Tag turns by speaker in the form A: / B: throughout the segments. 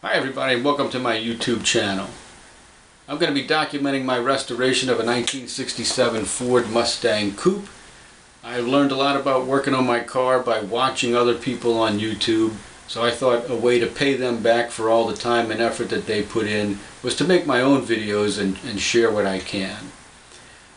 A: Hi everybody, and welcome to my YouTube channel. I'm going to be documenting my restoration of a 1967 Ford Mustang Coupe. I've learned a lot about working on my car by watching other people on YouTube, so I thought a way to pay them back for all the time and effort that they put in was to make my own videos and share what I can.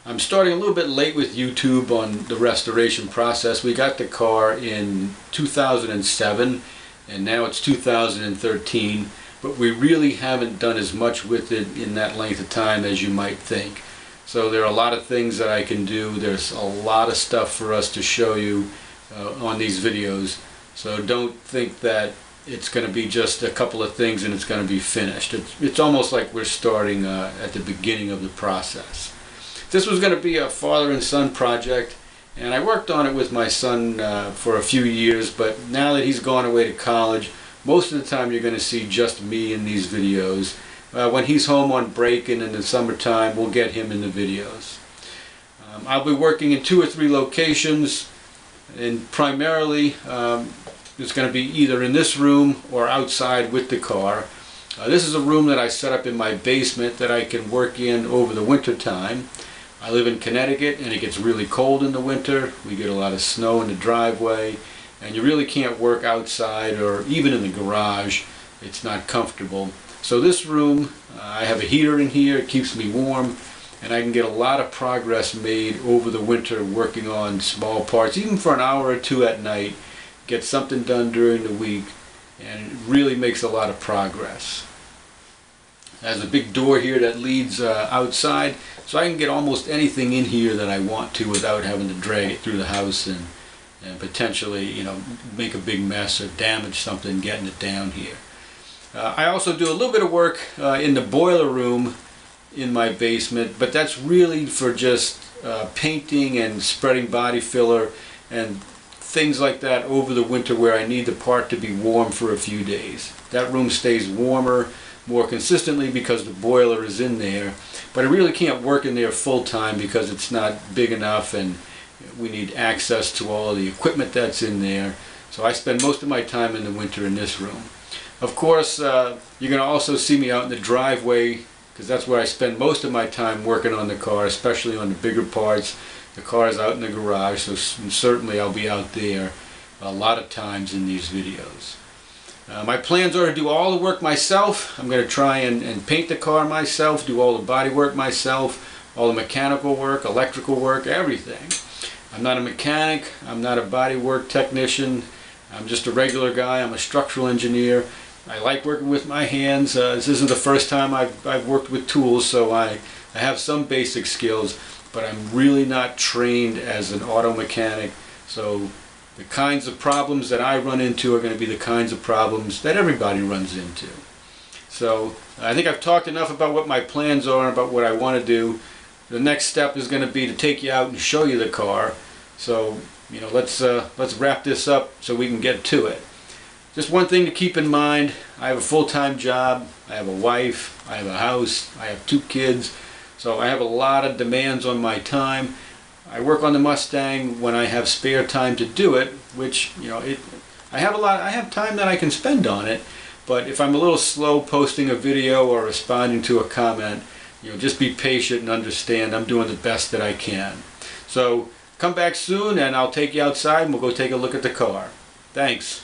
A: I'm starting a little bit late with YouTube on the restoration process. We got the car in 2007 and now it's 2013, but we really haven't done as much with it in that length of time as you might think. So there are a lot of things that I can do. There's a lot of stuff for us to show you on these videos. So don't think that it's going to be just a couple of things and it's going to be finished. It's almost like we're starting at the beginning of the process. This was going to be a father and son project, and I worked on it with my son for a few years, but now that he's gone away to college, most of the time you're going to see just me in these videos. When he's home on break and in the summertime, we'll get him in the videos. I'll be working in 2 or 3 locations, and primarily it's going to be either in this room or outside with the car. This is a room that I set up in my basement that I can work in over the winter time. I live in Connecticut and it gets really cold in the winter. We get a lot of snow in the driveway and you really can't work outside or even in the garage. It's not comfortable. So this room, I have a heater in here, it keeps me warm, and I can get a lot of progress made over the winter working on small parts, even for an hour or 2 at night. Get something done during the week, and it really makes a lot of progress. There's a big door here that leads outside, so I can get almost anything in here that I want to without having to drag it through the house and potentially, you know, make a big mess or damage something getting it down here. I also do a little bit of work in the boiler room in my basement, but that's really for just painting and spreading body filler and things like that over the winter where I need the part to be warm for a few days. That room stays warmer more consistently because the boiler is in there, but I really can't work in there full time because it's not big enough and we need access to all of the equipment that's in there. So I spend most of my time in the winter in this room. Of course, you're going to also see me out in the driveway because that's where I spend most of my time working on the car, especially on the bigger parts. The car is out in the garage, so certainly I'll be out there a lot of times in these videos. My plans are to do all the work myself. I'm going to try and paint the car myself, do all the body work myself, all the mechanical work, electrical work, everything. I'm not a mechanic, I'm not a body work technician, I'm just a regular guy. I'm a structural engineer. I like working with my hands. This isn't the first time I've worked with tools, so I have some basic skills, but I'm really not trained as an auto mechanic. So the kinds of problems that I run into are going to be the kinds of problems that everybody runs into. So I think I've talked enough about what my plans are, about what I want to do. The next step is going to be to take you out and show you the car. So, you know, let's wrap this up so we can get to it. Just one thing to keep in mind: I have a full-time job, I have a wife, I have a house, I have 2 kids, so I have a lot of demands on my time. I work on the Mustang when I have spare time to do it, which, you know, I have time that I can spend on it, but if I'm a little slow posting a video or responding to a comment, you know, just be patient and understand I'm doing the best that I can. So come back soon and I'll take you outside and we'll go take a look at the car. Thanks.